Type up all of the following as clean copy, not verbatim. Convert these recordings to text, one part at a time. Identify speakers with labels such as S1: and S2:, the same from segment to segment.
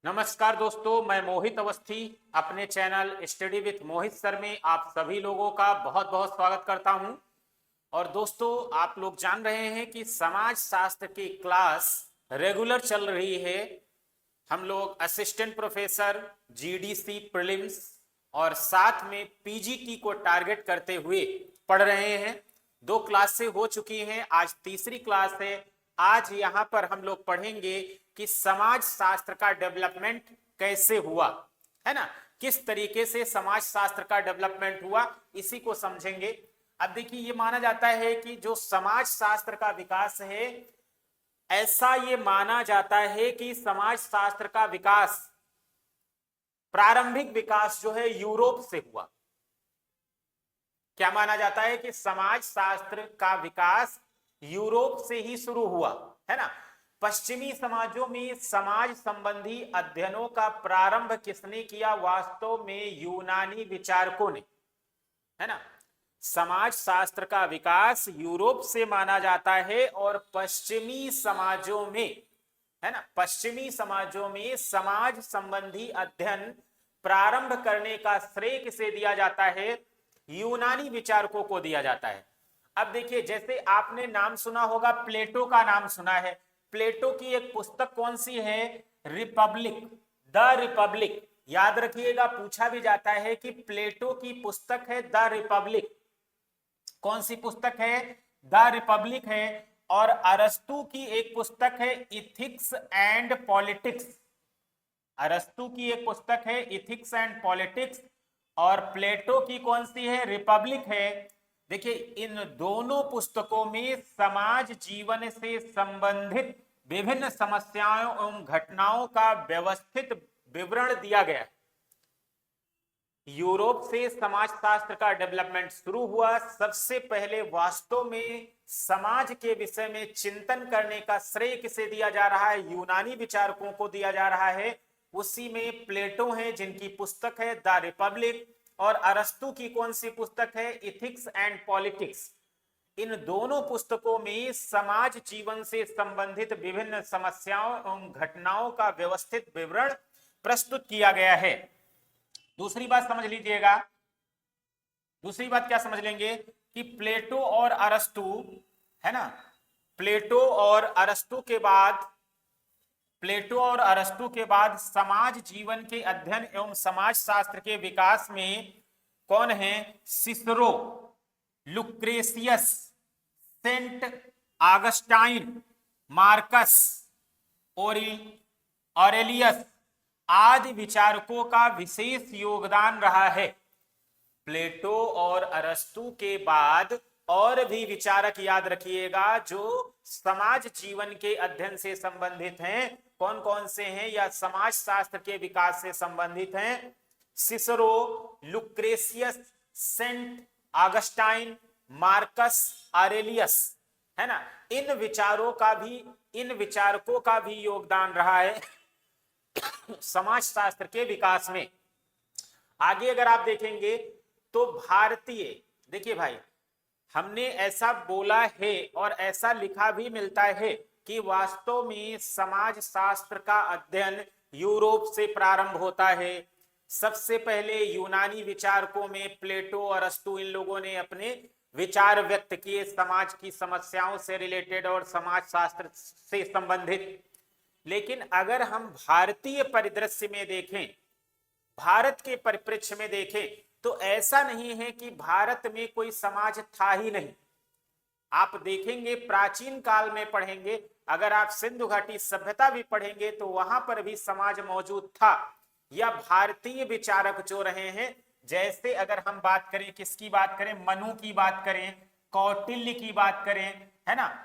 S1: नमस्कार दोस्तों, मैं मोहित अवस्थी अपने channel study with Mohit sir में आप सभी लोगों का बहुत बहुत स्वागत करता हूं। और दोस्तों, आप लोग जान रहे हैं कि समाज शास्त्र की क्लास रेगुलर चल रही है। हम लोग असिस्टेंट प्रोफेसर, जीडीसी प्रीलिम्स और साथ में पीजीटी को टारगेट करते हुए पढ़ रहे हैं। 2 क्लासें हो चुकी हैं, आज तीसरी क्लास है। आज यहाँ पर हम लोग पढ़ेंगे कि समाज शास्त्र का डेवलपमेंट कैसे हुआ, है ना। किस तरीके से समाज शास्त्र का डेवलपमेंट हुआ, इसी को समझेंगे। अब देखिए, ये माना जाता है कि जो समाज शास्त्र का विकास है, ऐसा ये माना जाता है कि समाज शास्त्र का विकास, प्रारंभिक विकास जो है यूरोप से हुआ। क्या माना जाता है कि समाज शास्त्र का विकास यूरोप से ही शुरू हुआ, है ना। पश्चिमी समाजों में समाज संबंधी अध्ययनों का प्रारंभ किसने किया? वास्तव में यूनानी विचारकों ने, है ना। समाज शास्त्र का विकास यूरोप से माना जाता है और पश्चिमी समाजों में, है ना, पश्चिमी समाजों में समाज संबंधी अध्ययन प्रारंभ करने का श्रेय किसे दिया जाता है? यूनानी विचारकों को दिया जाता है। अब देखिए, जैसे आपने नाम सुना होगा, प्लेटो का नाम सुना है। प्लेटो की एक पुस्तक कौन सी है? Republic, the Republic. याद रखिएगा, पूछा भी जाता है कि प्लेटो की पुस्तक है द रिपब्लिक। कौन सी पुस्तक है? द रिपब्लिक है। और अरस्तु की एक पुस्तक है इथिक्स एंड पॉलिटिक्स। अरस्तु की एक पुस्तक है इथिक्स एंड पॉलिटिक्स और प्लेटो की कौन सी है? रिपब्लिक है। देखिए, इन दोनों पुस्तकों में समाज जीवन से संबंधित विभिन्न समस्याओं एवं घटनाओं का व्यवस्थित विवरण दिया गया है। यूरोप से समाजशास्त्र का डेवलपमेंट शुरू हुआ। सबसे पहले वास्तव में समाज के विषय में चिंतन करने का श्रेय किसे दिया जा रहा है? यूनानी विचारकों को दिया जा रहा है। उसी में प्लेटो है, जिनकी पुस्तक है द रिपब्लिक, और अरस्तु की कौन सी पुस्तक है? Ethics and politics. इन दोनों पुस्तकों में समाज जीवन से संबंधित विभिन्न समस्याओं एवं घटनाओं का व्यवस्थित विवरण प्रस्तुत किया गया है। दूसरी बात समझ लीजिएगा, दूसरी बात क्या समझ लेंगे कि प्लेटो और अरस्तु, है ना, प्लेटो और अरस्तु के बाद, प्लेटो और अरस्तु के बाद समाज जीवन के अध्ययन एवं समाज शास्त्र के विकास में कौन है? Cicero, Lucretius, Saint Augustine, Marcus Aurelius आदि विचारकों का विशेष योगदान रहा है। प्लेटो और अरस्तु के बाद और भी विचारक याद रखिएगा जो समाज जीवन के अध्ययन से संबंधित हैं। कौन कौन से हैं? या समाज शास्त्र के विकास से संबंधित हैं। Cicero, Lucretius, Saint Augustine, Marcus Aurelius, है ना। इन विचारकों का भी योगदान रहा है समाज शास्त्र के विकास में। आगे अगर आप देखेंगे तो भारतीय, देखिए भाई, हमने ऐसा बोला है और ऐसा लिखा भी मिलता है कि वास्तव में समाज शास्त्र का अध्ययन यूरोप से प्रारंभ होता है। सबसे पहले यूनानी विचारकों में प्लेटो और अरस्तु, इन लोगों ने अपने विचार व्यक्त किए समाज की समस्याओं से रिलेटेड और समाज शास्त्र से संबंधित। लेकिन अगर हम भारतीय परिदृश्य में देखें, भारत के परिप्रेक्ष्य में देखें, तो ऐसा नहीं है कि भारत में कोई समाज था ही नहीं। आप देखेंगे, प्राचीन काल में पढ़ेंगे, अगर आप सिंधु घाटी सभ्यता भी पढ़ेंगे तो वहां पर भी समाज मौजूद था। या भारतीय विचारक जो रहे हैं, जैसे अगर हम बात करें, किसकी बात करें? मनु की बात करें, कौटिल्य की बात करें, है ना।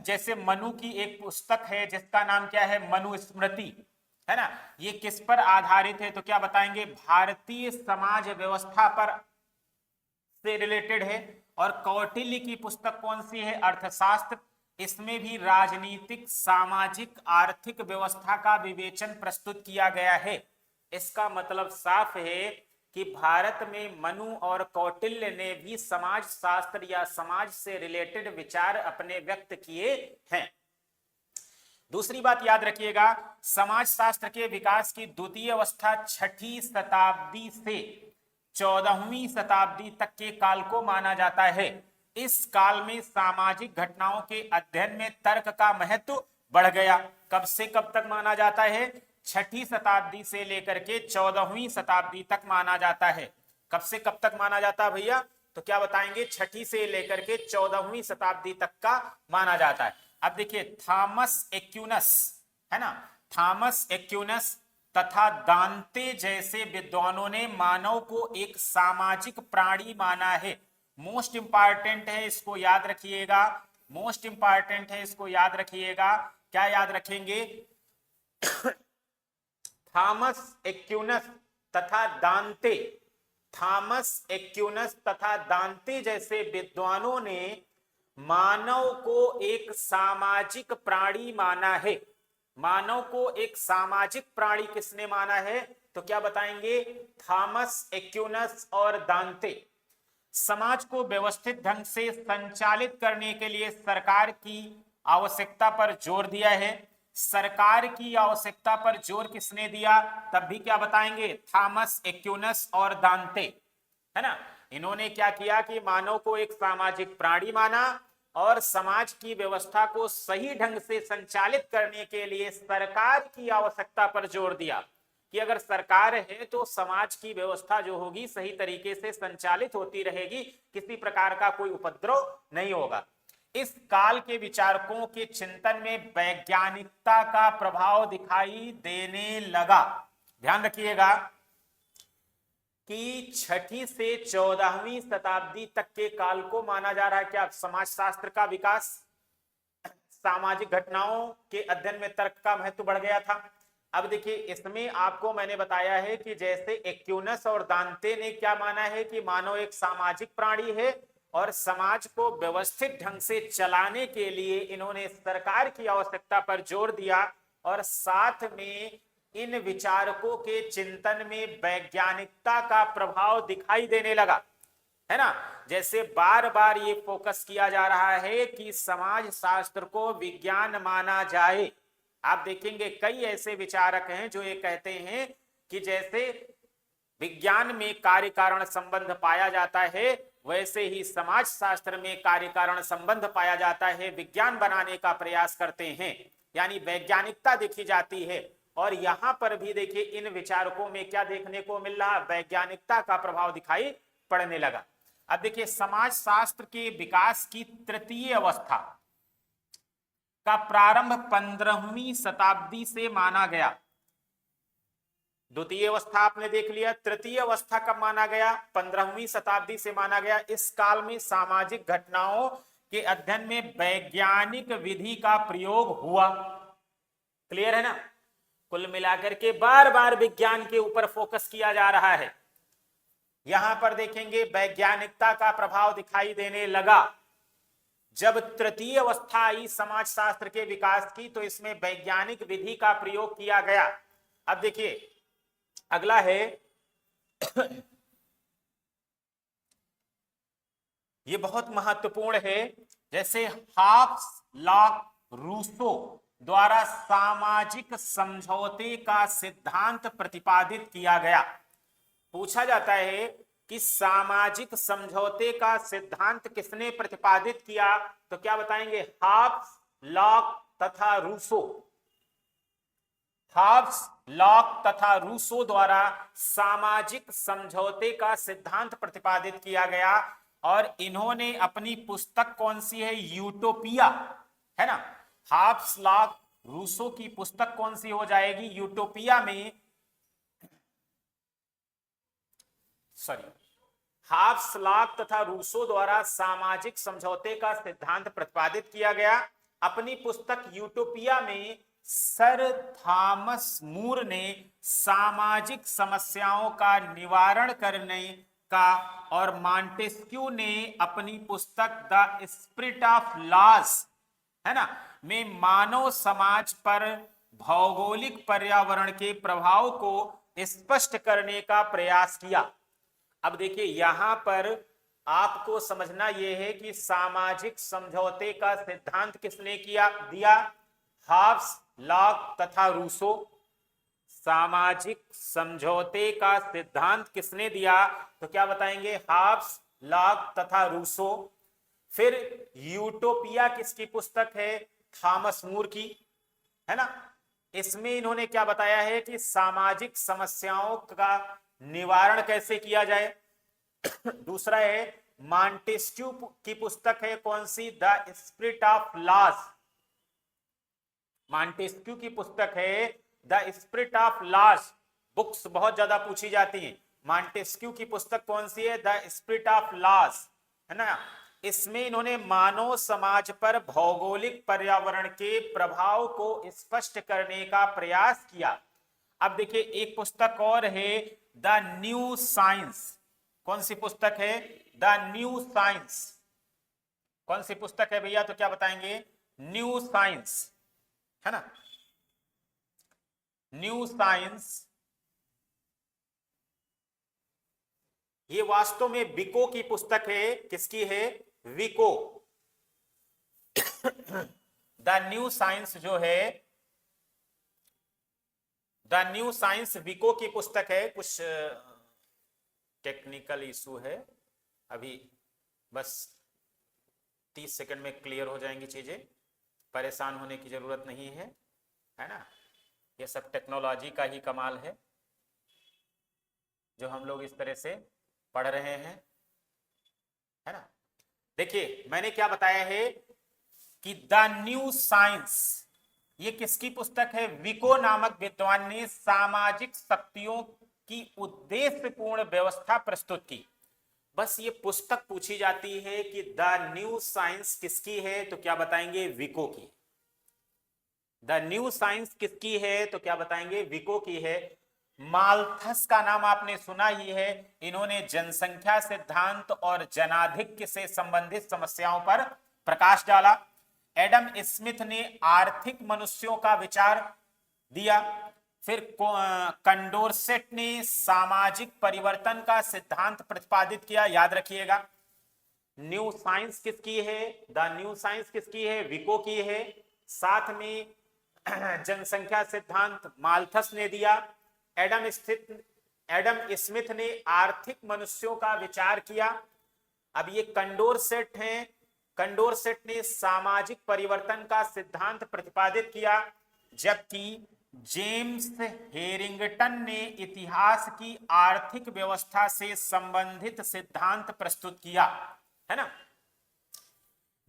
S1: जैसे मनु की एक पुस्तक है जिसका नाम क्या है? मनुस्मृति, है ना। ये किस पर आधारित है? तो क्या बताएंगे? भारतीय समाज व्यवस्था पर से रिलेटेड है। और कौटिल्य की पुस्तक कौन सी है? अर्थशास्त्र। इसमें भी राजनीतिक, सामाजिक, आर्थिक व्यवस्था का विवेचन प्रस्तुत किया गया है। इसका मतलब साफ है कि भारत में मनु और कौटिल्य ने भी समाज शास्त्र या समाज से रिलेटेड विचार अपने व्यक्त किए हैं। दूसरी बात याद रखिएगा, समाजशास्त्र के विकास की द्वितीय अवस्था 6ठी शताब्दी से 14वीं शताब्दी तक के काल को माना जाता है। इस काल में सामाजिक घटनाओं के अध्ययन में तर्क का महत्व बढ़ गया। कब से कब तक माना जाता है? 6ठी शताब्दी से लेकर के 14वीं शताब्दी तक माना जाता है। कब से कब तक माना जाता है भैया? तो क्या बताएंगे? 6ठी से लेकर के 14वीं शताब्दी तक का माना जाता है। अब देखिए, थॉमस एक्यूनस, है ना, थॉमस एक्यूनस तथा दांते जैसे विद्वानों ने मानव को एक सामाजिक प्राणी माना है। मोस्ट इंपॉर्टेंट है, इसको याद रखिएगा, मोस्ट इंपॉर्टेंट है, इसको याद रखिएगा। क्या याद रखेंगे? थॉमस एक्यूनस तथा दांते, थॉमस एक्यूनस तथा दांते जैसे विद्वानों ने मानव को एक सामाजिक प्राणी माना है। मानव को एक सामाजिक प्राणी किसने माना है? तो क्या बताएंगे? थॉमस एक्यूनस और दांते। समाज को व्यवस्थित ढंग से संचालित करने के लिए सरकार की आवश्यकता पर जोर दिया है। सरकार की आवश्यकता पर जोर किसने दिया? तब भी क्या बताएंगे? थॉमस एक्यूनस और दांते, है ना। इन्होंने क्या किया कि मानव को एक सामाजिक प्राणी माना और समाज की व्यवस्था को सही ढंग से संचालित करने के लिए सरकार की आवश्यकता पर जोर दिया कि अगर सरकार है तो समाज की व्यवस्था जो होगी सही तरीके से संचालित होती रहेगी, किसी प्रकार का कोई उपद्रव नहीं होगा। इस काल के विचारकों के चिंतन में वैज्ञानिकता का प्रभाव दिखाई देने लगा। ध्यान रखिएगा कि 6ठी से 14वीं शताब्दी तक के काल को माना जा रहा है क्या? समाजशास्त्र का विकास, सामाजिक घटनाओं के अध्ययन में तर्क का महत्व बढ़ गया था। अब देखिए, इसमें आपको मैंने बताया है कि जैसे एक्यूनस और दांते ने क्या माना है कि मानव एक सामाजिक प्राणी है और समाज को व्यवस्थित ढंग से चलाने के लिए इन्होंने सरकार की आवश्यकता पर जोर दिया और साथ में इन विचारकों के चिंतन में वैज्ञानिकता का प्रभाव दिखाई देने लगा, है ना। जैसे बार बार ये फोकस किया जा रहा है कि समाज शास्त्र को विज्ञान माना जाए। आप देखेंगे कई ऐसे विचारक हैं जो ये कहते हैं कि जैसे विज्ञान में कार्य कारण संबंध पाया जाता है वैसे ही समाज शास्त्र में कार्य कारण संबंध पाया जाता है, विज्ञान बनाने का प्रयास करते हैं, यानी वैज्ञानिकता देखी जाती है। और यहां पर भी देखिए इन विचारकों में क्या देखने को मिल रहा? वैज्ञानिकता का प्रभाव दिखाई पड़ने लगा। अब देखिए, समाज शास्त्र के विकास की तृतीय अवस्था का प्रारंभ 15वीं शताब्दी से माना गया। द्वितीय अवस्था आपने देख लिया, तृतीय अवस्था कब माना गया? 15वीं शताब्दी से माना गया। इस काल में सामाजिक घटनाओं के अध्ययन में वैज्ञानिक विधि का प्रयोग हुआ। क्लियर है ना? कुल मिलाकर के बार बार विज्ञान के ऊपर फोकस किया जा रहा है। यहां पर देखेंगे वैज्ञानिकता का प्रभाव दिखाई देने लगा। जब तृतीय अवस्था आई समाजशास्त्र के विकास की तो इसमें वैज्ञानिक विधि का प्रयोग किया गया। अब देखिए अगला है ये बहुत महत्वपूर्ण है। जैसे हॉब्स लॉक रूसो द्वारा सामाजिक समझौते का सिद्धांत प्रतिपादित किया गया। पूछा जाता है कि सामाजिक समझौते का सिद्धांत किसने प्रतिपादित किया? तो क्या बताएंगे? हॉब्स लॉक तथा रूसो। हॉब्स लॉक तथा रूसो द्वारा सामाजिक समझौते का सिद्धांत प्रतिपादित किया गया और इन्होंने अपनी पुस्तक कौन सी है? यूटोपिया, है ना। हॉब्स लॉक रूसो की पुस्तक कौन सी हो जाएगी? यूटोपिया में, सॉरी, हॉब्स लॉक तथा रूसो द्वारा सामाजिक समझौते का सिद्धांत प्रतिपादित किया गया। अपनी पुस्तक यूटोपिया में सर थॉमस मूर ने सामाजिक समस्याओं का निवारण करने का और मॉन्टेस्क्यू ने अपनी पुस्तक द स्पिरिट ऑफ लॉज, है ना, में मानव समाज पर भौगोलिक पर्यावरण के प्रभाव को स्पष्ट करने का प्रयास किया। अब देखिए यहां पर आपको समझना यह है कि सामाजिक समझौते का सिद्धांत किसने किया दिया? हाब्स, लॉक तथा रूसो। सामाजिक समझौते का सिद्धांत किसने दिया, तो क्या बताएंगे, हाब्स, लॉक तथा रूसो। फिर यूटोपिया किसकी पुस्तक है, थॉमस मूर की, है ना। इसमें इन्होंने क्या बताया है कि सामाजिक समस्याओं का निवारण कैसे किया जाए। दूसरा है मॉन्टेस्क्यू की पुस्तक है कौन सी, the spirit of laws. Montesquieu की पुस्तक है the spirit of laws. Books बहुत ज्यादा पूछी जाती हैं। मॉन्टेस्क्यू की पुस्तक कौन सी है, द स्पिरिट ऑफ लॉज, है ना। इसमें इन्होंने मानव समाज पर भौगोलिक पर्यावरण के प्रभाव को स्पष्ट करने का प्रयास किया। अब देखिए एक पुस्तक और है, द न्यू साइंस। कौन सी पुस्तक है, द न्यू साइंस। कौन सी पुस्तक है भैया, तो क्या बताएंगे, न्यू साइंस, है ना। न्यू साइंस ये वास्तव में विको की पुस्तक है। किसकी है, विको। द न्यू साइंस जो है, द न्यू साइंस विको की पुस्तक है। कुछ टेक्निकल इशू है अभी, बस 30 सेकंड में क्लियर हो जाएंगी चीजें, परेशान होने की जरूरत नहीं है ना। ये सब टेक्नोलॉजी का ही कमाल है जो हम लोग इस तरह से पढ़ रहे हैं, है ना। देखिए मैंने क्या बताया है कि द न्यू साइंस ये किसकी पुस्तक है, विको नामक विद्वान ने सामाजिक शक्तियों की उद्देश्यपूर्ण व्यवस्था प्रस्तुत की। बस ये पुस्तक पूछी जाती है कि द न्यू साइंस किसकी है, तो क्या बताएंगे, विको की। द न्यू साइंस किसकी है, तो क्या बताएंगे, विको की है। माल्थस का नाम आपने सुना ही है। इन्होंने जनसंख्या सिद्धांत और जनाधिक्य से संबंधित समस्याओं पर प्रकाश डाला। एडम स्मिथ ने आर्थिक मनुष्यों का विचार दिया। फिर कंडोरसेट ने सामाजिक परिवर्तन का सिद्धांत प्रतिपादित किया। याद रखिएगा, न्यू साइंस किसकी है, द न्यू साइंस किसकी है, विको की है। साथ में जनसंख्या सिद्धांत माल्थस ने दिया। एडम स्मिथ ने आर्थिक मनुष्यों का विचार किया। अब ये कंडोरसेट हैं, कंडोरसेट ने सामाजिक परिवर्तन का सिद्धांत प्रतिपादित किया, जबकि जेम्स हेरिंगटन ने इतिहास की आर्थिक व्यवस्था से संबंधित सिद्धांत प्रस्तुत किया, है ना।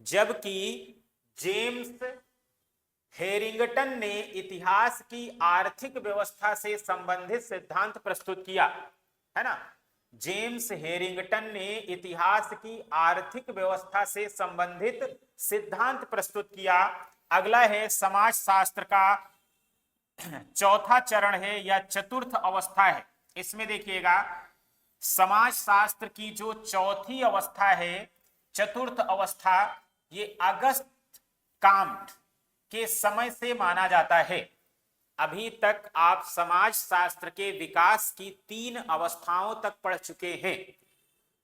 S1: जबकि जेम्स हेरिंगटन ने इतिहास की आर्थिक व्यवस्था से संबंधित सिद्धांत प्रस्तुत किया, है ना। जेम्स हेरिंगटन ने इतिहास की आर्थिक व्यवस्था से संबंधित सिद्धांत प्रस्तुत किया। अगला है समाजशास्त्र का चौथा चरण है या चतुर्थ अवस्था है। इसमें देखिएगा समाजशास्त्र की जो चौथी अवस्था है, चतुर्थ अवस्था, ये अगस्त काम्ट के समय से माना जाता है। अभी तक आप समाजशास्त्र के विकास की 3 अवस्थाओं तक पढ़ चुके हैं।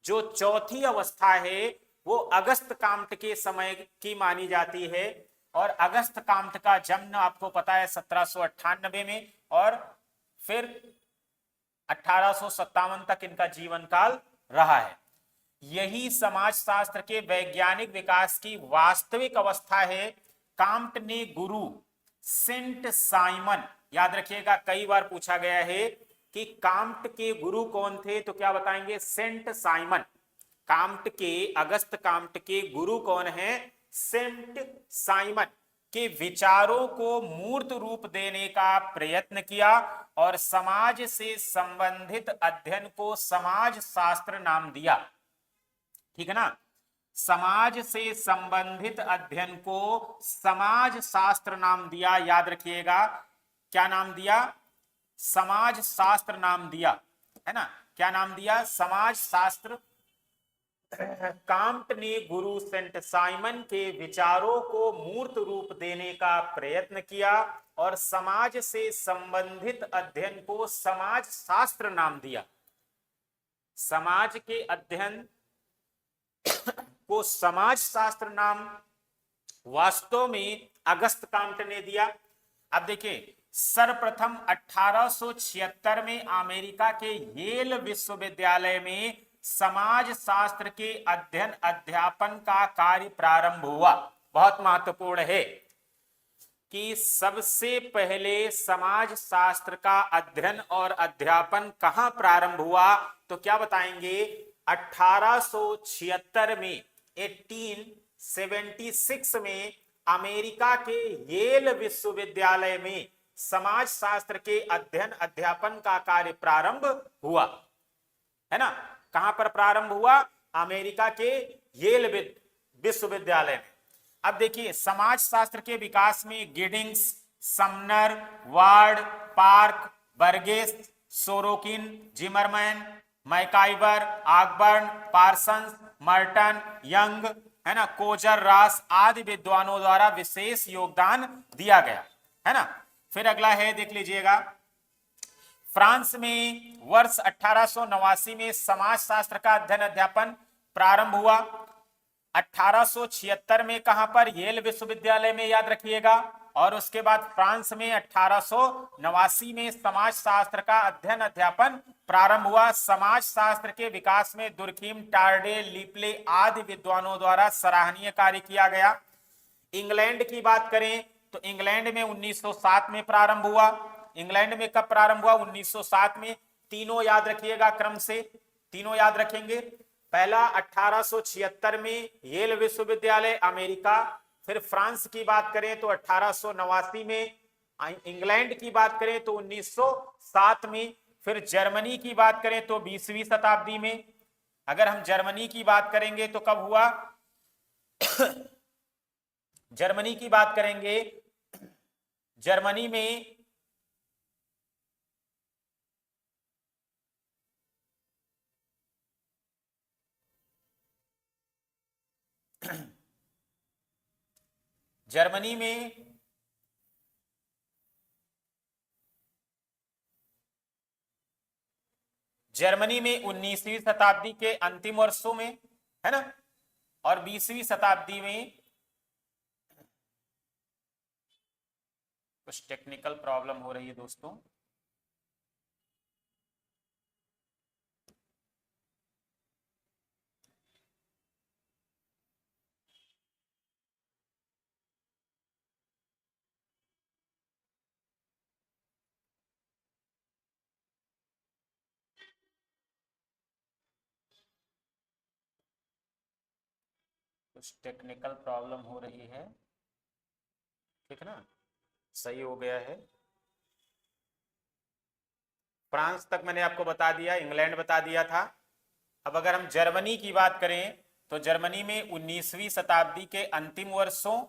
S1: जो चौथी अवस्था है वो अगस्त काम्ट के समय की मानी जाती है, और अगस्त काम्ट का जन्म आपको पता है 1798 में, और फिर 1857 तक इनका जीवन काल रहा है। यही समाजशास्त्र के वैज्ञानिक विकास की वास्तविक अवस्था है। काम्ट ने गुरु सेंट साइमन, याद रखिएगा कई बार पूछा गया है कि काम्ट के गुरु कौन थे, तो क्या बताएंगे, सेंट साइमन। काम्ट के, अगस्त काम्ट के गुरु कौन है, सेंट साइमन के विचारों को मूर्त रूप देने का प्रयत्न किया, और समाज से संबंधित अध्ययन को समाज शास्त्र नाम दिया। ठीक है ना, समाज से संबंधित अध्ययन को समाज शास्त्र नाम दिया। याद रखिएगा, क्या नाम दिया, समाज शास्त्र नाम दिया, है ना। क्या नाम दिया, समाज शास्त्र। काम्ट ने गुरु सेंट साइमन के विचारों को मूर्त रूप देने का प्रयत्न किया, और समाज से संबंधित अध्ययन को समाज शास्त्र नाम दिया। समाज के अध्ययन को समाज शास्त्र नाम वास्तव में अगस्त काम्टे ने दिया। अब देखिए सर्वप्रथम 1876 में अमेरिका के येल विश्वविद्यालय में समाज शास्त्र के अध्ययन अध्यापन का कार्य प्रारंभ हुआ। बहुत महत्वपूर्ण है कि सबसे पहले समाज शास्त्र का अध्ययन और अध्यापन कहां प्रारंभ हुआ, तो क्या बताएंगे 1876 में 1876 में अमेरिका के येल विश्वविद्यालय में समाज शास्त्र के अध्ययन अध्यापन का कार्य प्रारंभ हुआ, है ना। कहां पर प्रारंभ हुआ, अमेरिका के येल विश्वविद्यालय में। अब देखिए समाज शास्त्र के विकास में Giddings, Sumner, Ward, Park, Burgess, Sorokin, Zimmerman, MacIver, Ogburn, Parsons, Merton, Young, है ना, कोजर, रास आदि विद्वानों द्वारा विशेष योगदान दिया गया, है ना। फिर अगला है, देख लीजिएगा, फ्रांस में वर्ष 1889 में समाज शास्त्र का अध्ययन अध्यापन प्रारंभ हुआ। 1876 में कहां पर, येल विश्वविद्यालय में, याद रखिएगा। और उसके बाद फ्रांस में 1889 में समाज शास्त्र का अध्ययन अध्यापन प्रारंभ हुआ। समाज शास्त्र के विकास में दुर्खीम, टार्डे, लिपले आदि विद्वानों द्वारा सराहनीय कार्य किया गया। इंग्लैंड की बात करें तो इंग्लैंड में 1907 में प्रारंभ हुआ। इंग्लैंड में कब प्रारंभ हुआ, 1907 में। तीनों याद रखिएगा क्रम से, तीनों याद रखेंगे। पहला 1876 में येल विश्वविद्यालय अमेरिका, फिर फ्रांस की बात करें तो 1889 में, इंग्लैंड की बात करें तो 1907 में, फिर जर्मनी की बात करें तो 20वीं शताब्दी में। अगर हम जर्मनी की बात करेंगे तो कब हुआ जर्मनी की बात करेंगे, जर्मनी में जर्मनी में जर्मनी में 19वीं शताब्दी के अंतिम वर्षों में, है ना, और 20वीं शताब्दी में कुछ टेक्निकल प्रॉब्लम हो रही है दोस्तों। कुछ टेक्निकल प्रॉब्लम हो रही है, ठीक ना, सही हो गया है। फ्रांस तक मैंने आपको बता दिया, इंग्लैंड बता दिया था। अब अगर हम जर्मनी की बात करें तो जर्मनी में 19वीं शताब्दी के अंतिम वर्षों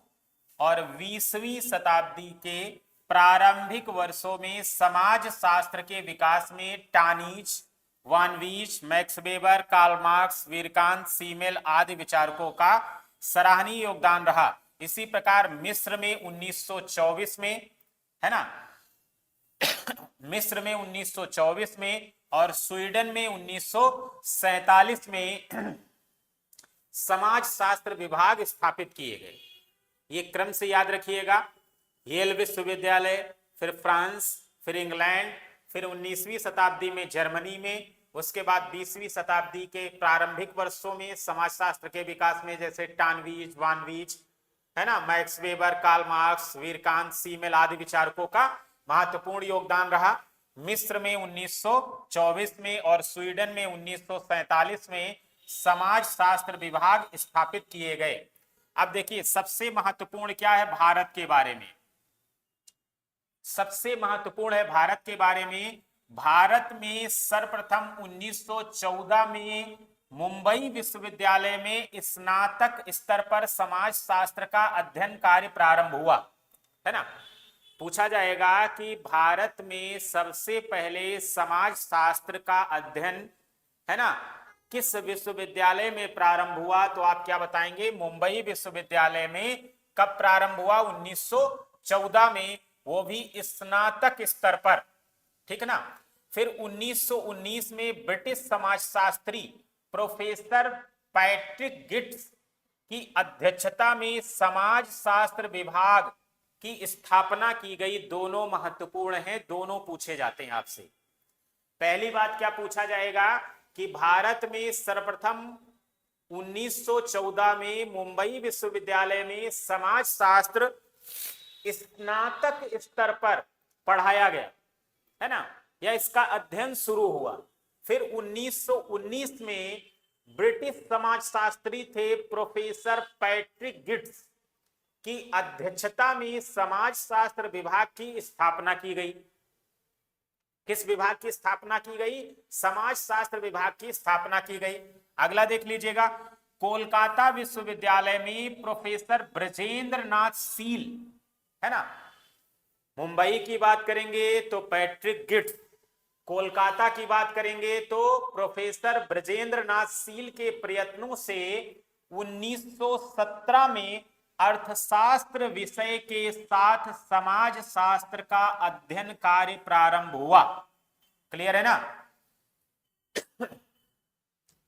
S1: और 20वीं शताब्दी के प्रारंभिक वर्षों में समाज शास्त्र के विकास में टानीज, वानवीच, मैक्स वेबर, कार्ल मार्क्स, वीरकांत, सीमेल आदि विचारकों का सराहनीय योगदान रहा। इसी प्रकार मिस्र में 1924 में, है ना, मिस्र में 1924 में और स्वीडन में 1947 में समाज शास्त्र विभाग स्थापित किए गए। ये क्रम से याद रखिएगा, येल विश्वविद्यालय, फिर फ्रांस, फिर इंग्लैंड, फिर 19वीं शताब्दी में जर्मनी में, उसके बाद 20वीं शताब्दी के प्रारंभिक वर्षों में समाजशास्त्र के विकास में जैसे टानवीज, वानवीच, है ना, मैक्स वेबर, कार्ल मार्क्स, वीरकांत, सीमेल आदि विचारकों का महत्वपूर्ण योगदान रहा। मिस्र में 1924 में और स्वीडन में 1947 में समाज शास्त्र विभाग स्थापित किए गए। अब देखिए सबसे महत्वपूर्ण क्या है भारत के बारे में, सबसे महत्वपूर्ण है भारत के बारे में। भारत में सर्वप्रथम 1914 में मुंबई विश्वविद्यालय में स्नातक स्तर पर समाज शास्त्र का अध्ययन कार्य प्रारंभ हुआ, है ना। पूछा जाएगा कि भारत में सबसे पहले समाज शास्त्र का अध्ययन, है ना, किस विश्वविद्यालय में प्रारंभ हुआ, तो आप क्या बताएंगे, मुंबई विश्वविद्यालय में। कब प्रारंभ हुआ, 1914 में, वो भी स्नातक स्तर पर, ठीक ना। फिर 1919 में ब्रिटिश समाजशास्त्री प्रोफेसर पैट्रिक गिट्स की अध्यक्षता में समाज शास्त्र विभाग की स्थापना की गई, दोनों महत्वपूर्ण हैं, दोनों पूछे जाते हैं आपसे। पहली बात क्या पूछा जाएगा कि भारत में सर्वप्रथम 1914 में मुंबई विश्वविद्यालय में समाज शास्त्र स्नातक स्तर पर पढ़ाया गया, है ना, या इसका अध्ययन शुरू हुआ। फिर 1919 में ब्रिटिश समाजशास्त्री थे प्रोफेसर पैट्रिक गिट्स की अध्यक्षता में समाज शास्त्र विभाग की स्थापना की गई। किस विभाग की स्थापना की गई? समाज शास्त्र विभाग की स्थापना की गई। अगला देख लीजिएगा, कोलकाता विश्वविद्यालय में प्रोफेसर ब्रजेंद्र नाथ सील, है ना, मुंबई की बात करेंगे तो पैट्रिक गिट्स, कोलकाता की बात करेंगे तो प्रोफेसर ब्रजेंद्र नाथ सील के प्रयत्नों से 1917 में अर्थशास्त्र विषय के साथ समाज शास्त्र का अध्ययन कार्य प्रारंभ हुआ। क्लियर है ना?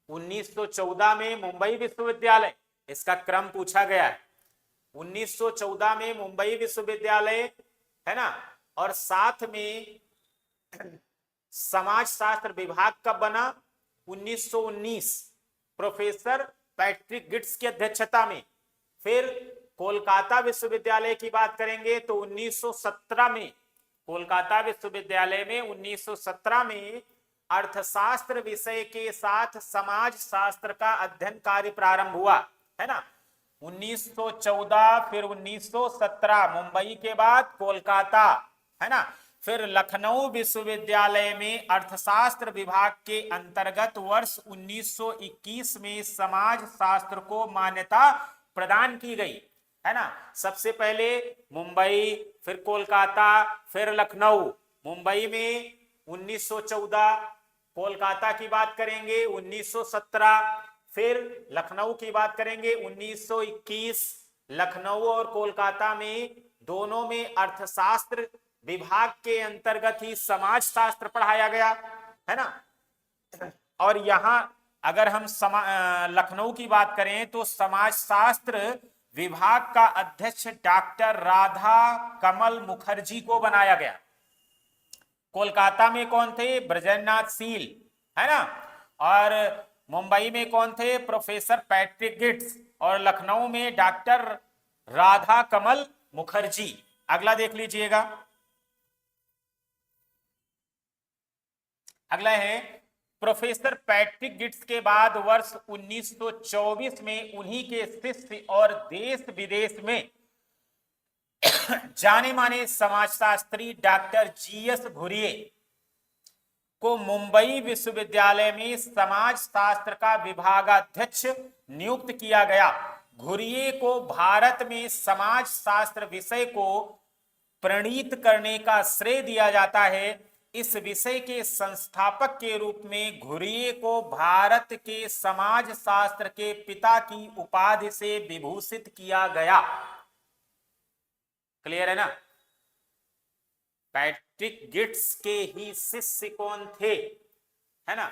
S1: 1914 में मुंबई विश्वविद्यालय, इसका क्रम पूछा गया है। 1914 में मुंबई विश्वविद्यालय, है ना, और साथ में समाज शास्त्र विभाग कब बना? 1919 प्रोफेसर पैट्रिक गिट्स की अध्यक्षता में। फिर कोलकाता विश्वविद्यालय की बात करेंगे तो 1917 में, कोलकाता विश्वविद्यालय में 1917 में अर्थशास्त्र विषय के साथ समाज शास्त्र का अध्ययन कार्य प्रारंभ हुआ, है ना। 1914 फिर 1917, मुंबई के बाद कोलकाता, है ना। फिर लखनऊ विश्वविद्यालय में अर्थशास्त्र विभाग के अंतर्गत वर्ष 1921 में समाज शास्त्र को मान्यता प्रदान की गई, है ना। सबसे पहले मुंबई, फिर कोलकाता, फिर लखनऊ। मुंबई में 1914, कोलकाता की बात करेंगे 1917, फिर लखनऊ की बात करेंगे 1921। लखनऊ और कोलकाता में दोनों में अर्थशास्त्र विभाग के अंतर्गत ही समाज शास्त्र पढ़ाया गया, है ना। और यहां अगर हम लखनऊ की बात करें तो समाज शास्त्र विभाग का अध्यक्ष डॉक्टर राधा कमल मुखर्जी को बनाया गया। कोलकाता में कौन थे? ब्रजेंद्रनाथ सील, है ना। और मुंबई में कौन थे? Professor Patrick Gits. और लखनऊ में डॉक्टर राधा कमल मुखर्जी। अगला देख लीजिएगा, अगला है प्रोफेसर पैट्रिक गिट्स के बाद वर्ष 1924 में उन्हीं के शिष्य और देश विदेश में जाने माने समाजशास्त्री डॉक्टर जीएस घुरिये को मुंबई विश्वविद्यालय में समाज शास्त्र का विभागाध्यक्ष नियुक्त किया गया। घुरिये को भारत में समाज शास्त्र विषय को प्रणीत करने का श्रेय दिया जाता है। इस विषय के संस्थापक के रूप में घुरिये को भारत के समाज शास्त्र के पिता की उपाधि से विभूषित किया गया। क्लियर है ना? पैट्रिक गिट्स के ही शिष्य कौन थे? है ना,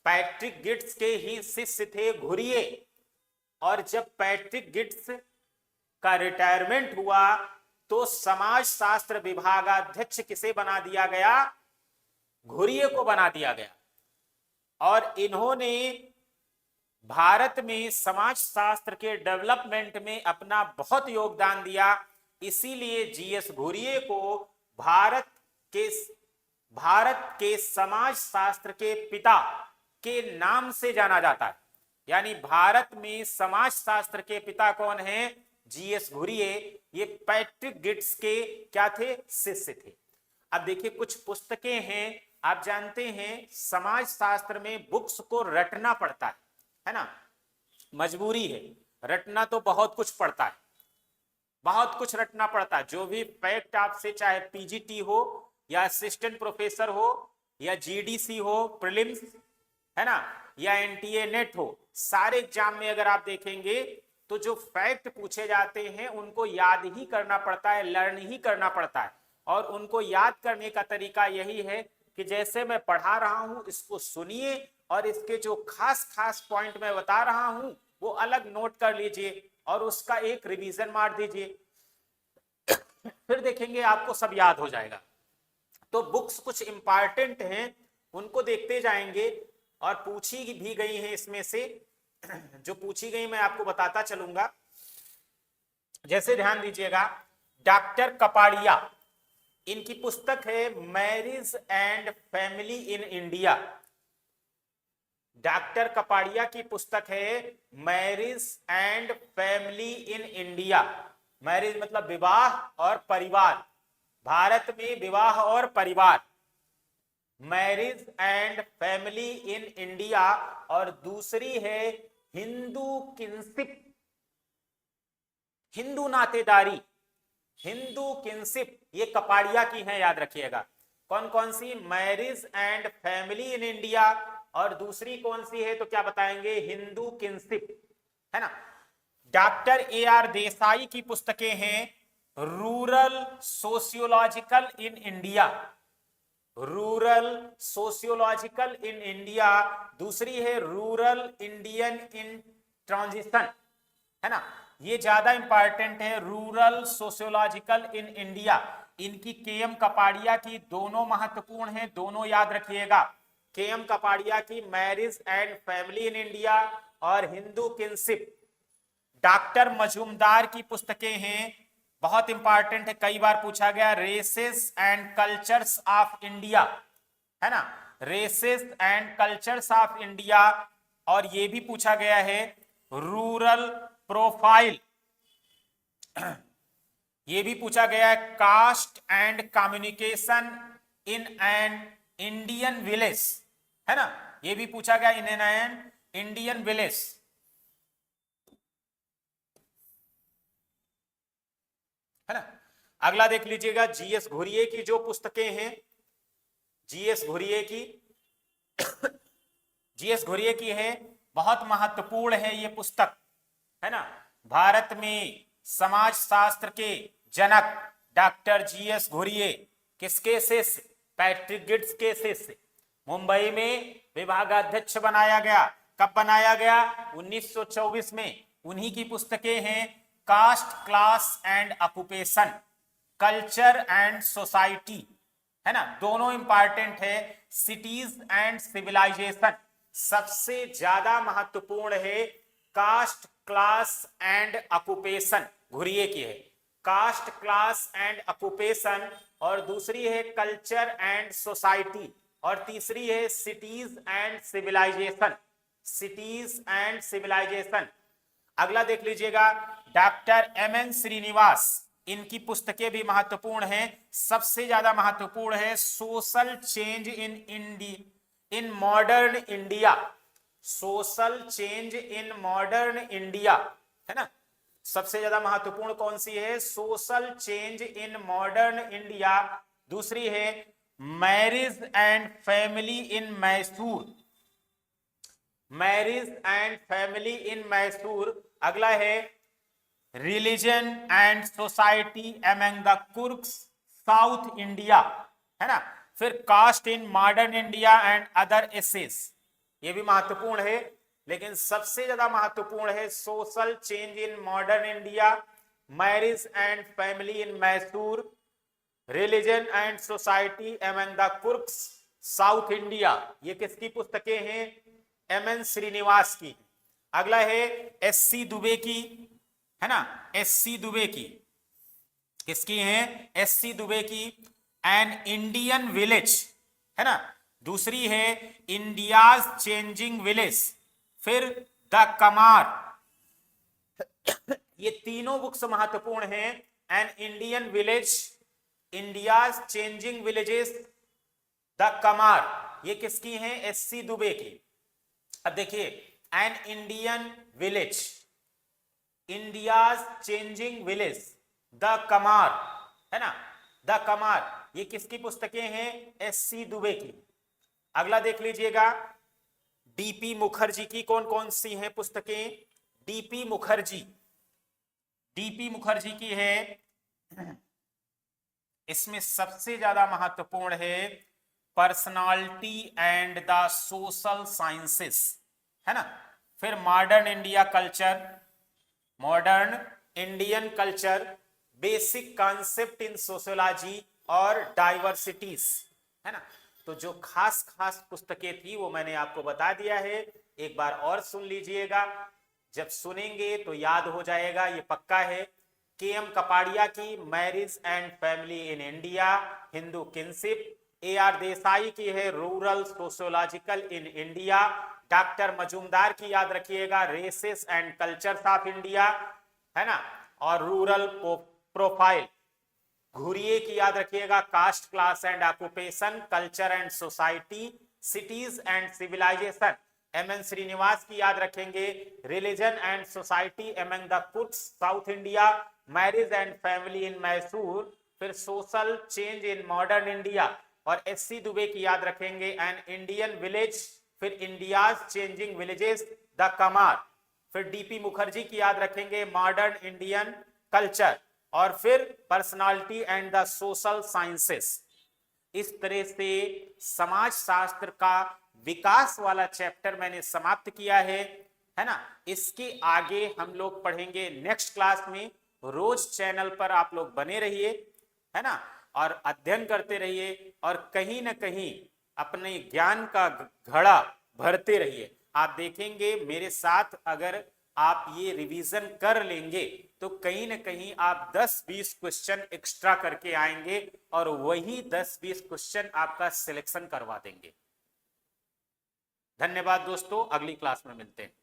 S1: पैट्रिक गिट्स के ही शिष्य थे घुरिये। और जब पैट्रिक गिट्स का रिटायरमेंट हुआ तो समाज शास्त्र विभागाध्यक्ष किसे बना दिया गया? घुरिये को बना दिया गया। और इन्होंने भारत में समाज शास्त्र के डेवलपमेंट में अपना बहुत योगदान दिया। इसीलिए जीएस घुरिये को भारत के समाज शास्त्र के पिता के नाम से जाना जाता है। यानी भारत में समाज शास्त्र के पिता कौन है? जीएस घुरिये। ये पैट्रिक गिट्स के क्या थे? शिष्य थे। अब देखिए कुछ पुस्तकें हैं, आप जानते हैं समाज शास्त्र में बुक्स को रटना पड़ता है ना, मजबूरी है। रटना तो बहुत कुछ पड़ता है, बहुत कुछ रटना पड़ता है। जो भी फैक्ट आपसे, चाहे पीजीटी हो या असिस्टेंट प्रोफेसर हो या जीडीसी हो प्रीलिम्स, है ना, या एनटीए नेट हो, सारे एग्जाम में अगर आप देखेंगे तो जो फैक्ट पूछे जाते हैं उनको याद ही करना पड़ता है, लर्न ही करना पड़ता है। और उनको याद करने का तरीका यही है कि जैसे मैं पढ़ा रहा हूं इसको सुनिए और इसके जो खास खास पॉइंट मैं बता रहा हूं वो अलग नोट कर लीजिए और उसका एक रिवीजन मार दीजिए। फिर देखेंगे आपको सब याद हो जाएगा। तो बुक्स कुछ इंपॉर्टेंट हैं, उनको देखते जाएंगे और पूछी भी गई हैं इसमें से, जो पूछी गई मैं आपको बताता चलूंगा। जैसे ध्यान दीजिएगा, डॉक्टर कपाड़िया, इनकी पुस्तक है marriage and family in India. Doctor Kapadia की पुस्तक है marriage and family in India. Marriage मतलब विवाह और परिवार, भारत में विवाह और परिवार, marriage and family in India. और दूसरी है हिंदू किनशिप, हिंदू नातेदारी, हिंदू किनशिप, ये कपाड़िया की है, याद रखिएगा। कौन कौन सी? Marriage and family in India, और दूसरी कौन सी है तो क्या बताएंगे? हिंदू किनशिप, है ना। डॉक्टर AR देसाई की पुस्तकें हैं rural sociological in India, rural sociological in India. दूसरी है रूरल इंडियन इन ट्रांजिशन, है ना। ये ज्यादा इंपॉर्टेंट है, रूरल सोशियोलॉजिकल इन इंडिया। इनकी KM कपाड़िया की दोनों महत्वपूर्ण है, दोनों याद रखिएगा। KM कपाड़िया की marriage and family in India और हिंदू किनशिप। डॉक्टर मजूमदार की पुस्तकें हैं, बहुत इंपॉर्टेंट है, कई बार पूछा गया, races and cultures of India, है ना, races and cultures of India. और ये भी पूछा गया है रूरल प्रोफाइल, ये भी पूछा गया है caste and communication in an Indian village, है ना, ये भी पूछा गया इन एन इंडियन विलेज। है ना। अगला देख लीजिएगा GS घुरिये की जो पुस्तकें हैं, GS घुरिये की, GS घुरिये की है, बहुत महत्वपूर्ण है ये पुस्तक, है ना। भारत में समाज शास्त्र के जनक डॉक्टर GS घुरिये, किसके शिष्य? पैट्रिक गिड्स के शिष्य। मुंबई में विभागाध्यक्ष बनाया गया, कब बनाया गया? 1924 में। उन्हीं की पुस्तकें हैं cast class and occupation, culture and society, है ना, दोनों इंपॉर्टेंट है। सिटीज एंड सिविलाइजेशन, सबसे ज्यादा महत्वपूर्ण है cast class and occupation, Ghurye की है, कास्ट क्लास एंड ऑक्यूपेशन। और दूसरी है कल्चर एंड सोसाइटी, और तीसरी है cities and civilization, cities and civilization. अगला देख लीजिएगा डॉक्टर MN श्रीनिवास, इनकी पुस्तकें भी महत्वपूर्ण हैं, सबसे ज्यादा महत्वपूर्ण है social change in modern India, social change in modern India, है ना। सबसे ज्यादा महत्वपूर्ण कौन सी है? Social change in modern India. दूसरी है marriage and family in Mysore, marriage and family in Mysore. अगला है religion and society among the Coorgs south India, है ना। फिर caste in modern India and other essays, ये भी महत्वपूर्ण है, लेकिन सबसे ज्यादा महत्वपूर्ण है social change in modern India, marriage and family in Mysore, religion and society among the Coorgs south India. ये किसकी पुस्तकें हैं? MN श्रीनिवास की। अगला है SC दुबे की, है ना, SC दुबे की, किसकी है? SC दुबे की, एन इंडियन विलेज, है ना। दूसरी है इंडियाज चेंजिंग विलेज, फिर द कमार। ये तीनों बुक्स महत्वपूर्ण हैं, N Indian village, India's changing villages, the Kumar, ये किसकी हैं? SC दुबे की। अब देखिए N Indian village, India's changing village, the Kumar, है ना, द कमार, ये किसकी पुस्तकें हैं? SC दुबे की। अगला देख लीजिएगा DP मुखर्जी की कौन कौन सी हैं पुस्तकें? DP मुखर्जी, DP मुखर्जी की है, इसमें सबसे ज्यादा महत्वपूर्ण है personality and the social sciences, है ना। फिर modern India culture, modern Indian culture, basic concept in sociology और डाइवर्सिटीज, है ना। तो जो खास खास पुस्तकें थी वो मैंने आपको बता दिया है, एक बार और सुन लीजिएगा, जब सुनेंगे तो याद हो जाएगा, ये पक्का है। के.एम. कपाड़िया की marriage and family in India, Hindu kinship. A R. Desai की है rural sociological in India. Doctor Majumdar की याद रखिएगा races and cultures of India, है ना, और रूरल प्रोफाइल। घुरिए की याद रखिएगा caste class and occupation, culture and society, cities and civilization. M N. Srinivas की याद रखेंगे religion and society among the Coorgs south India, marriage and family in Mysore, फिर social change in modern India. और एस.सी. दुबे की याद रखेंगे एन इंडियन विलेज, फिर India's changing villages, the Kumar. फिर डी.पी. मुखर्जी की याद रखेंगे मॉडर्न इंडियन कल्चर, और फिर personality and the social sciences. इस तरह से समाज शास्त्र का विकास वाला चैप्टर मैंने समाप्त किया है ना। इसके आगे हम लोग पढ़ेंगे नेक्स्ट क्लास में। रोज चैनल पर आप लोग बने रहिए, है ना, और अध्ययन करते रहिए, और कहीं ना कहीं अपने ज्ञान का घड़ा भरते रहिए। आप देखेंगे मेरे साथ अगर आप ये रिवीजन कर लेंगे तो कहीं ना कहीं आप 10-20 क्वेश्चन एक्स्ट्रा करके आएंगे, और वही 10-20 क्वेश्चन आपका सिलेक्शन करवा देंगे। धन्यवाद दोस्तों, अगली क्लास में मिलते हैं।